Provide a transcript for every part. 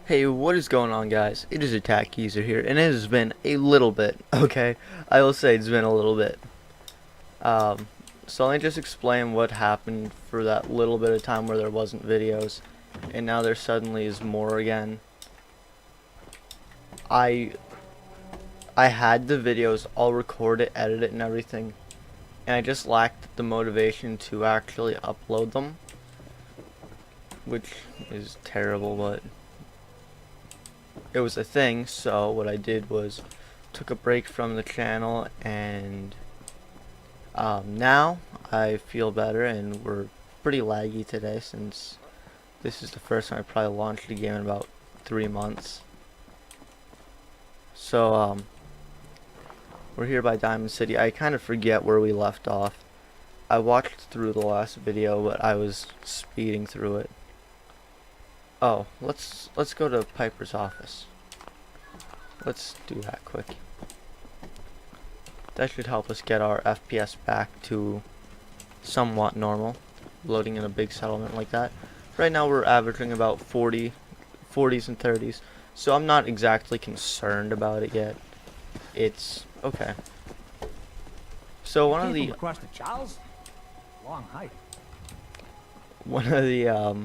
Hey, what is going on, guys? It is Attack User here, and it has been a little bit, okay? I will say it's been a little bit. Um, so let me just explain what happened for that little bit of time where there wasn't videos, and now there suddenly is more again. I I had the videos all recorded, edited, and everything, and I just lacked the motivation to actually upload them, which is terrible, but it was a thing. So what I did was took a break from the channel, and now I feel better, and we're pretty laggy today since this is the first time I probably launched a game in about 3 months. So we're here by Diamond City. I kind of forget where we left off. I watched through the last video, but I was speeding through it. Oh, let's go to Piper's office. Let's do that quick. That should help us get our FPS back to somewhat normal, loading in a big settlement like that. Right now we're averaging about 40s and 30s, so I'm not exactly concerned about it yet. It's okay. So Came from across the Charles? Long hike. one of the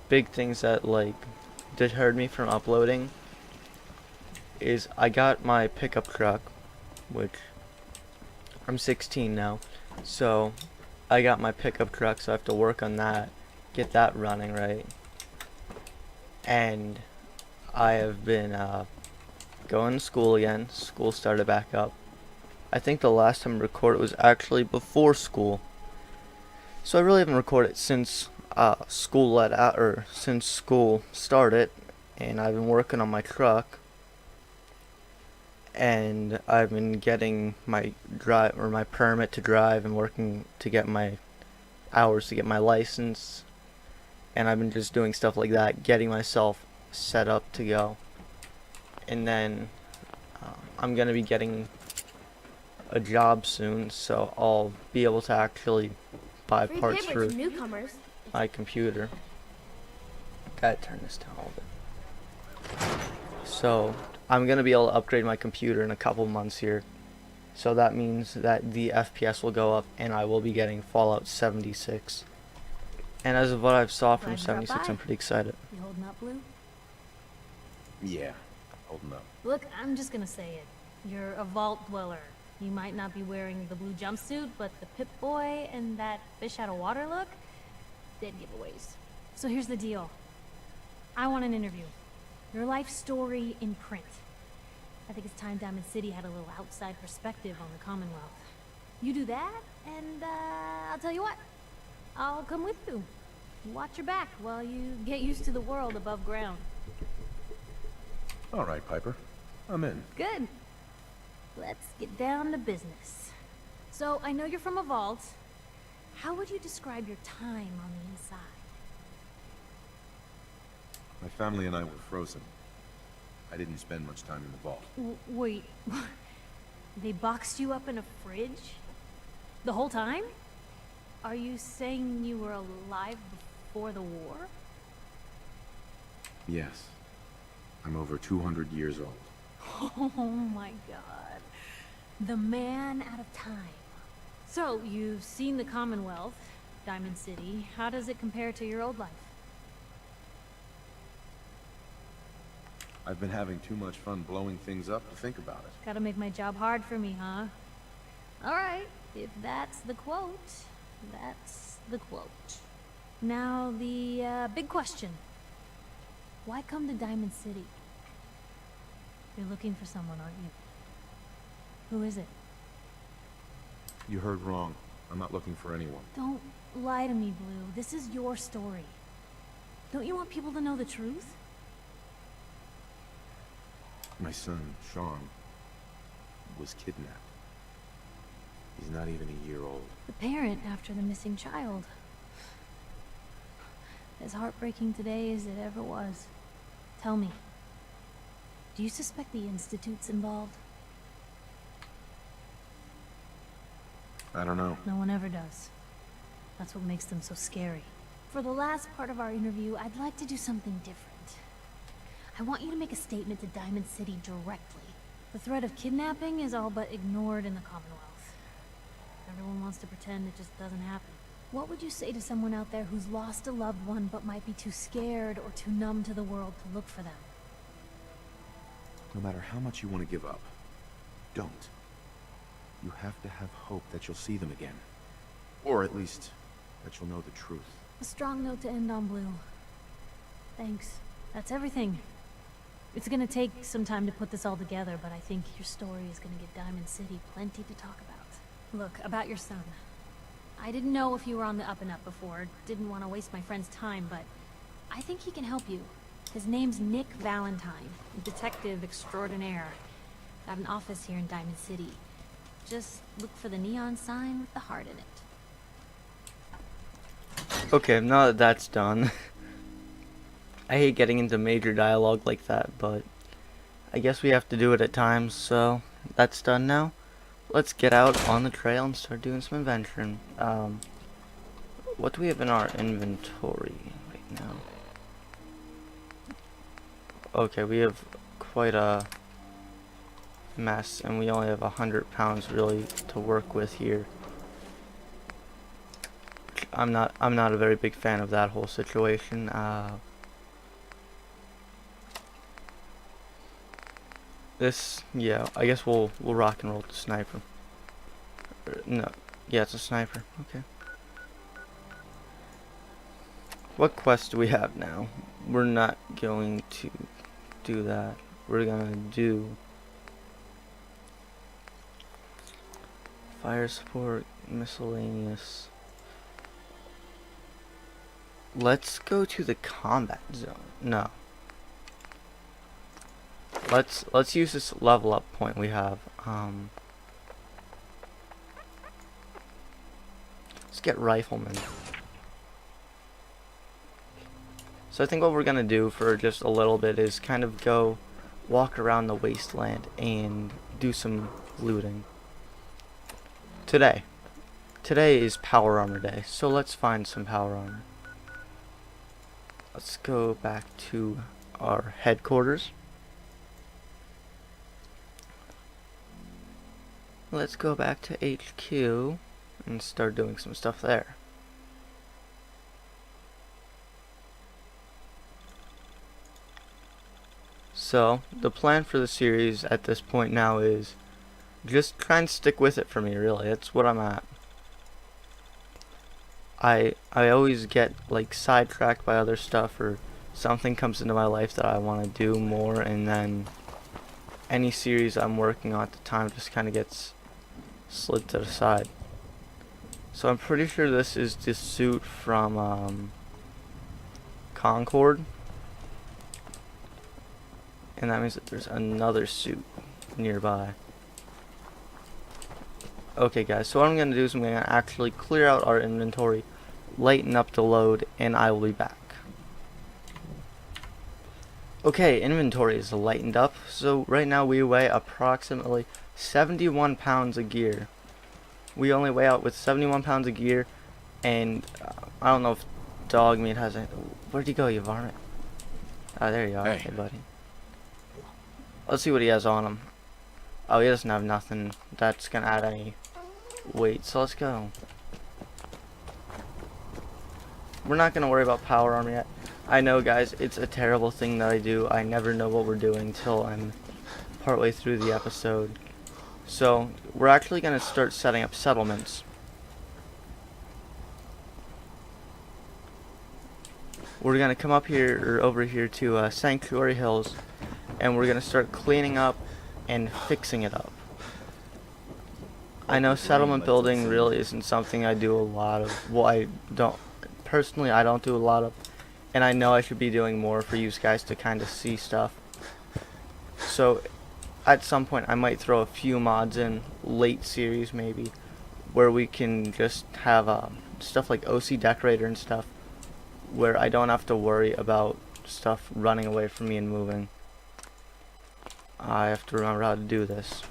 big things that like deterred me from uploading is I got my pickup truck, which I'm 16 now, so I got my pickup truck, so I have to work on that, get that running right. And I have been going to school again. School started back up. I think the last time I recorded was actually before school, so I really haven't recorded since school let out, or since school started. And I've been working on my truck, and I've been getting my my permit to drive, and working to get my hours to get my license, and I've been just doing stuff like that, getting myself set up to go. And then I'm gonna be getting a job soon, so I'll be able to actually buy Free parts paper for to newcomers. my computer. Gotta turn this down a little bit. So I'm gonna be able to upgrade my computer in a couple months here. So that means that the FPS will go up, and I will be getting Fallout 76. And as of what I've saw from Glad you dropped 76, by. I'm pretty excited. You holding up, Blue? Yeah, holding up. Look, I'm just gonna say it. You're a vault dweller. You might not be wearing the blue jumpsuit, but the Pip-Boy and that fish out of water look, dead giveaways. So here's the deal. I want an interview. Your life story in print. I think it's time Diamond City had a little outside perspective on the Commonwealth. You do that, and I'll tell you what. I'll come with you. Watch your back while you get used to the world above ground. All right, Piper. I'm in. Good. Let's get down to business. So, I know you're from a vault. How would you describe your time on the inside? My family and I were frozen. I didn't spend much time in the vault. Wait, they boxed you up in a fridge? The whole time? Are you saying you were alive before the war? Yes. I'm over 200 years old. Oh my god. The man out of time. So, you've seen the Commonwealth, Diamond City. How does it compare to your old life? I've been having too much fun blowing things up to think about it. Gotta make my job hard for me, huh? Alright, if that's the quote, that's the quote. Now, the big question. Why come to Diamond City? You're looking for someone, aren't you? Who is it? You heard wrong. I'm not looking for anyone. Don't lie to me, Blue. This is your story. Don't you want people to know the truth? My son, Sean, was kidnapped. He's not even a year old. The parent after the missing child. As heartbreaking today as it ever was. Tell me, do you suspect the Institute's involved? I don't know. No one ever does. That's what makes them so scary. For the last part of our interview, I'd like to do something different. I want you to make a statement to Diamond City directly. The threat of kidnapping is all but ignored in the Commonwealth. Everyone wants to pretend it just doesn't happen. What would you say to someone out there who's lost a loved one but might be too scared or too numb to the world to look for them? No matter how much you want to give up, don't. You have to have hope that you'll see them again. Or at least, that you'll know the truth. A strong note to end on, Blue. Thanks. That's everything. It's gonna take some time to put this all together, but I think your story is gonna give Diamond City plenty to talk about. Look, about your son. I didn't know if you were on the up and up before, didn't want to waste my friend's time, but I think he can help you. His name's Nick Valentine, detective extraordinaire. Got an office here in Diamond City. Just look for the neon sign with the heart in it. Okay, now that that's done, I hate getting into major dialogue like that, but I guess we have to do it at times, so that's done now. Let's get out on the trail and start doing some adventuring. What do we have in our inventory right now? Okay, we have quite a mess, and we only have 100 pounds really to work with here. I'm not a very big fan of that whole situation. Yeah, I guess we'll rock and roll with the sniper. No, yeah, it's a sniper. Okay. What quest do we have now? We're not going to do that. We're gonna do fire support, miscellaneous. Let's go to the combat zone. No. Let's use this level up point we have. Let's get rifleman. So I think what we're gonna do for just a little bit is kind of go walk around the wasteland and do some looting. Today is power armor day, so let's find some power armor. Let's go back to our headquarters. Let's go back to HQ and start doing some stuff there. So, the plan for the series at this point now is just try and stick with it for me, really. That's what I'm at. I always get like sidetracked by other stuff, or something comes into my life that I want to do more, and then any series I'm working on at the time just kind of gets slid to the side. So I'm pretty sure this is the suit from Concord, and that means that there's another suit nearby. Okay guys, so what I'm going to do is I'm going to actually clear out our inventory, lighten up the load, and I will be back. Okay, inventory is lightened up, so right now we weigh approximately 71 pounds of gear. We only weigh out with 71 pounds of gear, and I don't know if dog meat has a... Where'd you go, you varmint? Ah, there you are. Hey, buddy. Let's see what he has on him. Oh, he doesn't have nothing that's gonna add any weight, so let's go. We're not gonna worry about power armor yet. I know, guys, it's a terrible thing that I do. I never know what we're doing till I'm partway through the episode. So, we're actually gonna start setting up settlements. We're gonna come up here, or over here to Sanctuary Hills, and we're gonna start cleaning up and fixing it up. I know settlement building really isn't something I do a lot of. Well, I don't do a lot of, and I know I should be doing more for you guys to kind of see stuff. So at some point I might throw a few mods in, late series maybe, where we can just have stuff like OC Decorator and stuff, where I don't have to worry about stuff running away from me and moving. I have to remember how to do this.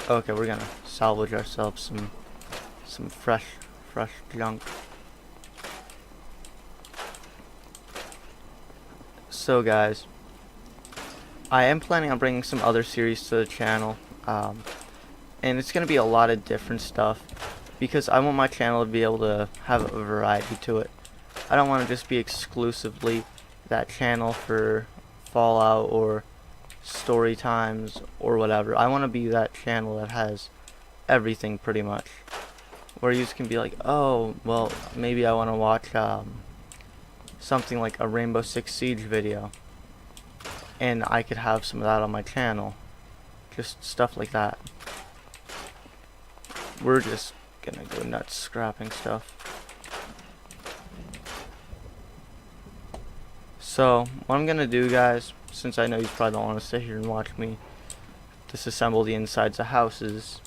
Okay, we're gonna salvage ourselves some fresh junk. So guys, I am planning on bringing some other series to the channel, and it's going to be a lot of different stuff, because I want my channel to be able to have a variety to it. I don't want to just be exclusively that channel for Fallout or story times or whatever. I want to be that channel that has everything pretty much, where you can be like, oh, well, maybe I want to watch something like a Rainbow Six Siege video, and I could have some of that on my channel. Just stuff like that. We're just gonna go nuts scrapping stuff. So, what I'm gonna do, guys, since I know you probably don't want to sit here and watch me disassemble the insides of houses,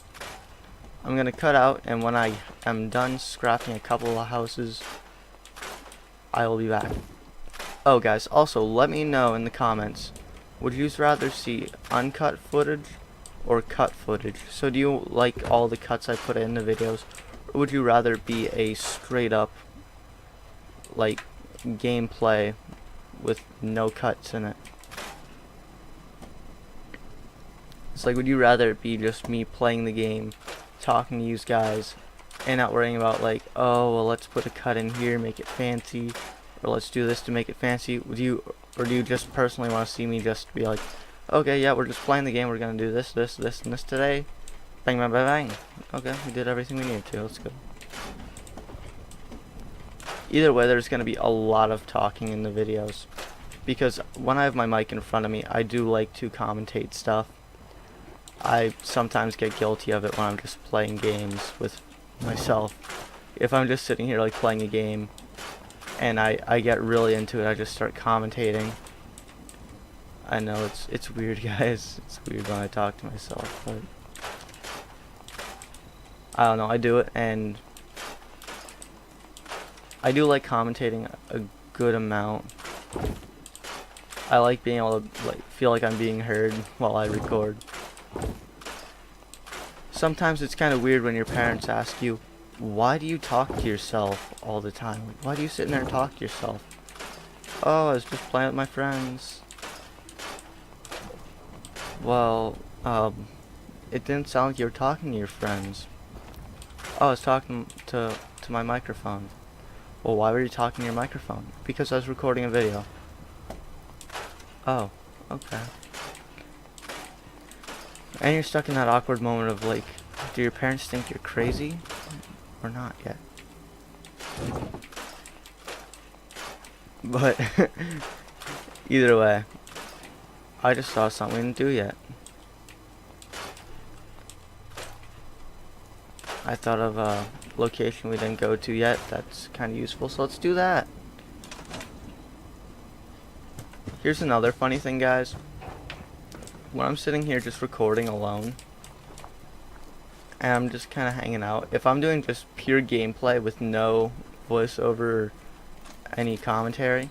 I'm gonna cut out, and when I am done scrapping a couple of houses, I will be back. Oh guys, also let me know in the comments, would you rather see uncut footage or cut footage? So do you like all the cuts I put in the videos, or would you rather be a straight up like gameplay with no cuts in it? It's like, would you rather it be just me playing the game, talking to you guys, and not worrying about like, oh well, let's put a cut in here, make it fancy, or let's do this to make it fancy? Would you, or do you just personally want to see me just be like, okay, yeah, we're just playing the game, we're gonna do this, this, this, and this today, bang, bang, bang, bang. Okay, we did everything we needed to. Let's go. Either way, there's gonna be a lot of talking in the videos, because when I have my mic in front of me, I do like to commentate stuff. I sometimes get guilty of it when I'm just playing games with myself. If I'm just sitting here like playing a game and I get really into it, I just start commentating. I know it's weird, guys. It's weird when I talk to myself, but I don't know, I do it, and I do like commentating a good amount. I like being able to like feel like I'm being heard while I record. Sometimes it's kind of weird when your parents ask you, why do you talk to yourself all the time? Like, why do you sit in there and talk to yourself? Oh, I was just playing with my friends. Well, it didn't sound like you were talking to your friends. Oh, I was talking to my microphone. Well, why were you talking to your microphone? Because I was recording a video. Oh, okay. And you're stuck in that awkward moment of like, do your parents think you're crazy or not yet? But either way, I just saw something we didn't do yet. I thought of a location we didn't go to yet that's kind of useful, so let's do that. Here's another funny thing, guys. When I'm sitting here just recording alone, and I'm just kind of hanging out, if I'm doing just pure gameplay with no voiceover or any commentary,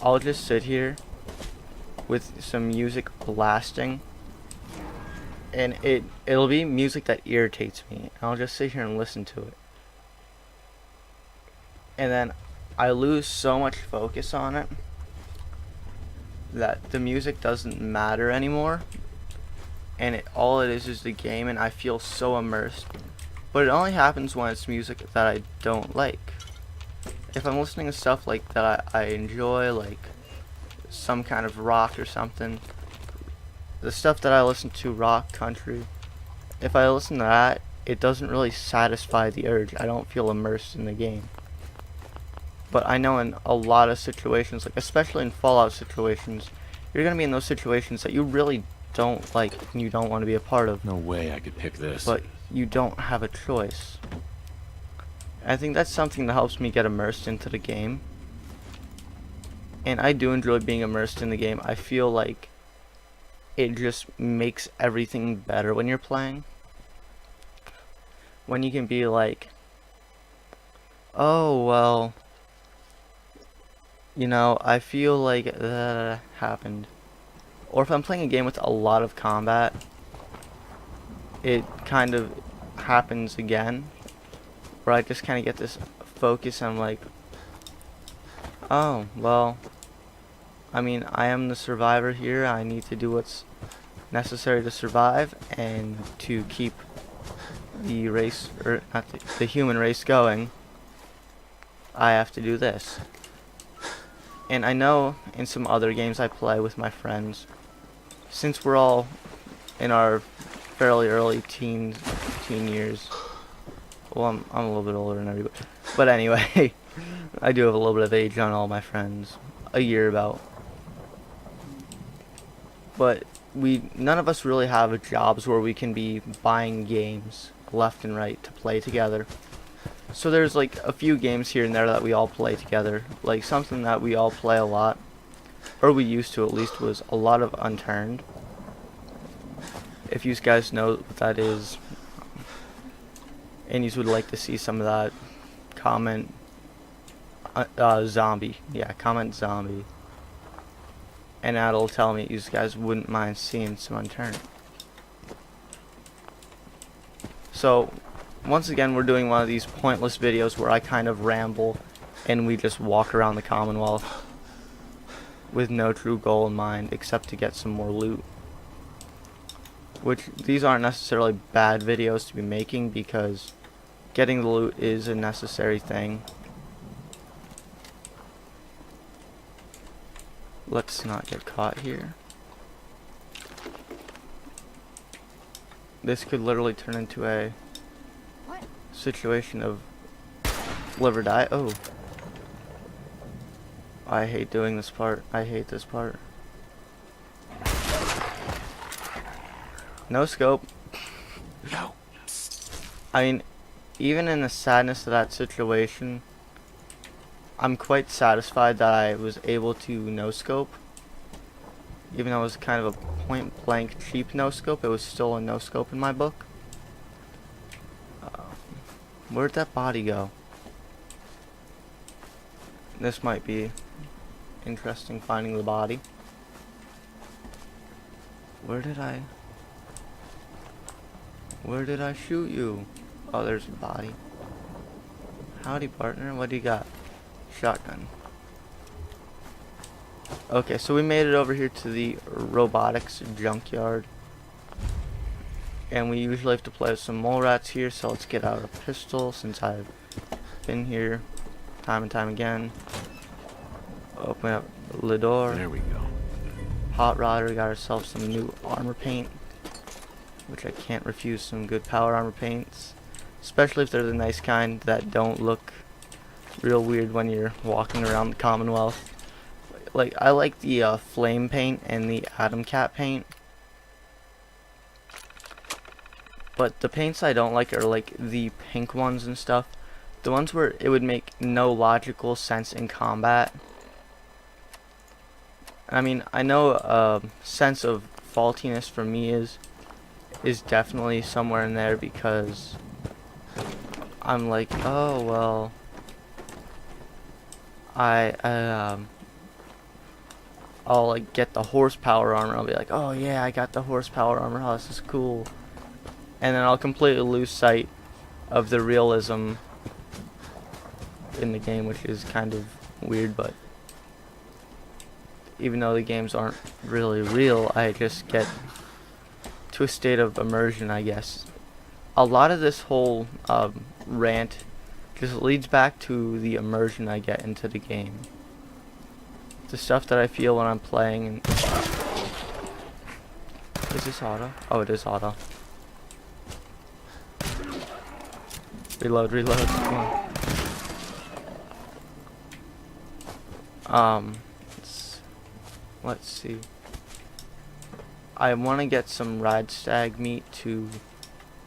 I'll just sit here with some music blasting, and it'll be music that irritates me, and I'll just sit here and listen to it, and then I lose so much focus on it that the music doesn't matter anymore, and all it is the game, and I feel so immersed. But it only happens when it's music that I don't like. If I'm listening to stuff like that I enjoy, like some kind of rock or something, the stuff that I listen to, rock, country, if I listen to that, it doesn't really satisfy the urge. I don't feel immersed in the game. But I know in a lot of situations, like especially in Fallout situations, you're gonna be in those situations that you really don't like and you don't want to be a part of. No way I could pick this. But you don't have a choice. I think that's something that helps me get immersed into the game. And I do enjoy being immersed in the game. I feel like it just makes everything better when you're playing. When you can be like, oh well, you know, I feel like that happened. Or if I'm playing a game with a lot of combat, it kind of happens again, where I just kind of get this focus. I'm like, Oh, well, I mean, I am the survivor here. I need to do what's necessary to survive and to keep the race, or not the human race going. I have to do this. And I know in some other games I play with my friends, since we're all in our fairly early teen years. Well, I'm a little bit older than everybody. But anyway, I do have a little bit of age on all my friends. A year about. But none of us really have jobs where we can be buying games left and right to play together. So there's like a few games here and there that we all play together. Like something that we all play a lot, or we used to at least, was a lot of Unturned. If you guys know what that is, and you would like to see some of that, comment zombie. Yeah, comment zombie. And that'll tell me you guys wouldn't mind seeing some Unturned. So, once again, we're doing one of these pointless videos where I kind of ramble and we just walk around the Commonwealth with no true goal in mind except to get some more loot. Which, these aren't necessarily bad videos to be making because getting the loot is a necessary thing. Let's not get caught here. This could literally turn into a situation of live or die. Oh. I hate doing this part. I hate this part. No scope. No. I mean, even in the sadness of that situation, I'm quite satisfied that I was able to no scope. Even though it was kind of a point blank cheap no scope, it was still a no scope in my book. Where'd that body go? This might be interesting, finding the body. Where did I shoot you? Oh, there's the body. Howdy, partner. What do you got? Shotgun. Okay, so we made it over here to the robotics junkyard. And we usually have to play with some mole rats here, so let's get out a pistol since I've been here time and time again. Open up the door. There we go. Hot rodder, got ourselves some new armor paint, which I can't refuse some good power armor paints. Especially if they're the nice kind that don't look real weird when you're walking around the Commonwealth. Like, I like the flame paint and the Atom Cat paint. But the paints I don't like are like the pink ones and stuff. The ones where it would make no logical sense in combat. I mean, I know a sense of faultiness for me is definitely somewhere in there because I'm like, oh well, I'll like get the horsepower armor. I'll be like, oh yeah, I got the horsepower armor. Oh, this is cool. And then I'll completely lose sight of the realism in the game, which is kind of weird, but even though the games aren't really real, I just get to a state of immersion, I guess. A lot of this whole rant just leads back to the immersion I get into the game. The stuff that I feel when I'm playing. And is this auto? Oh, it is auto. Reload, reload, come on. Let's see. I want to get some ride stag meat to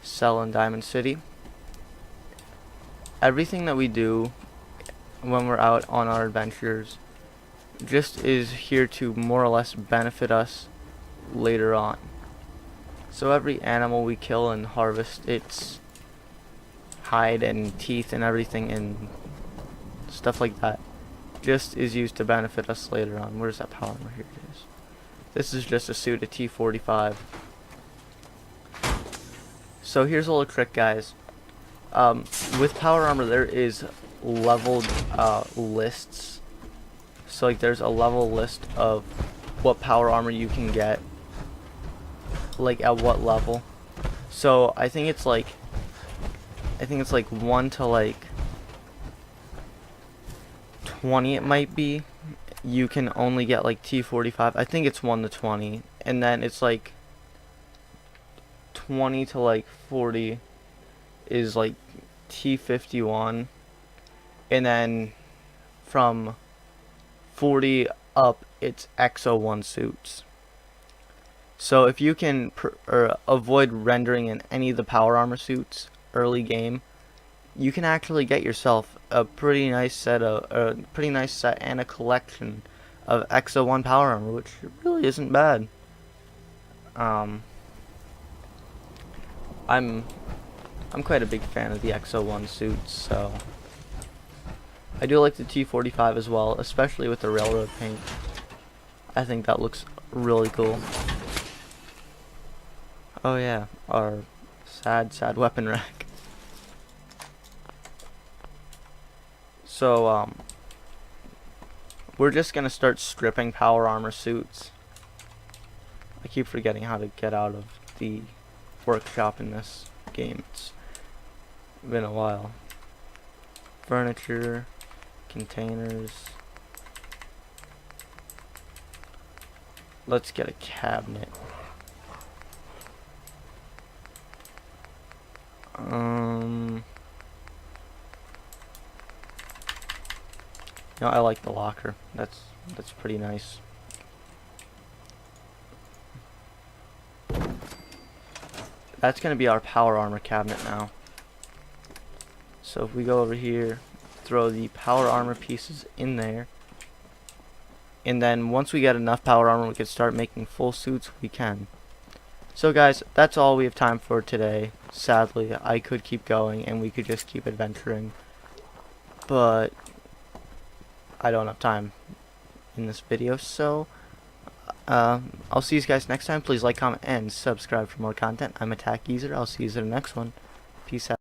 sell in Diamond City. Everything that we do when we're out on our adventures just is here to more or less benefit us later on. So every animal we kill and harvest its hide and teeth and everything and stuff like that just is used to benefit us later on. Where's that power armor? Here it is. This is just a suit of T45. So here's a little trick, guys. With power armor there is leveled lists So like there's a level list of what power armor you can get, like at what level. So I think it's like 1 to like 20 it might be. You can only get like T45. I think it's 1 to 20, and then it's like 20 to like 40 is like T51, and then from 40 up it's X01 suits. So if you can avoid rendering in any of the power armor suits early game, you can actually get yourself a pretty nice set and a collection of X01 power armor, which really isn't bad. I'm quite a big fan of the X01 suits, so I do like the T45 as well, especially with the railroad paint. I think that looks really cool. Oh yeah, our sad weapon rack. So we're just gonna start stripping power armor suits. I keep forgetting how to get out of the workshop in this game. It's been a while. Furniture, containers. Let's get a cabinet. No, I like the locker. That's pretty nice. That's gonna be our power armor cabinet now. So if we go over here, throw the power armor pieces in there, and then once we get enough power armor we can start making full suits, we can. So guys, that's all we have time for today. Sadly, I could keep going and we could just keep adventuring, but I don't have time in this video, so I'll see you guys next time. Please like, comment, and subscribe for more content. I'm Attack Geezer. I'll see you in the next one. Peace out.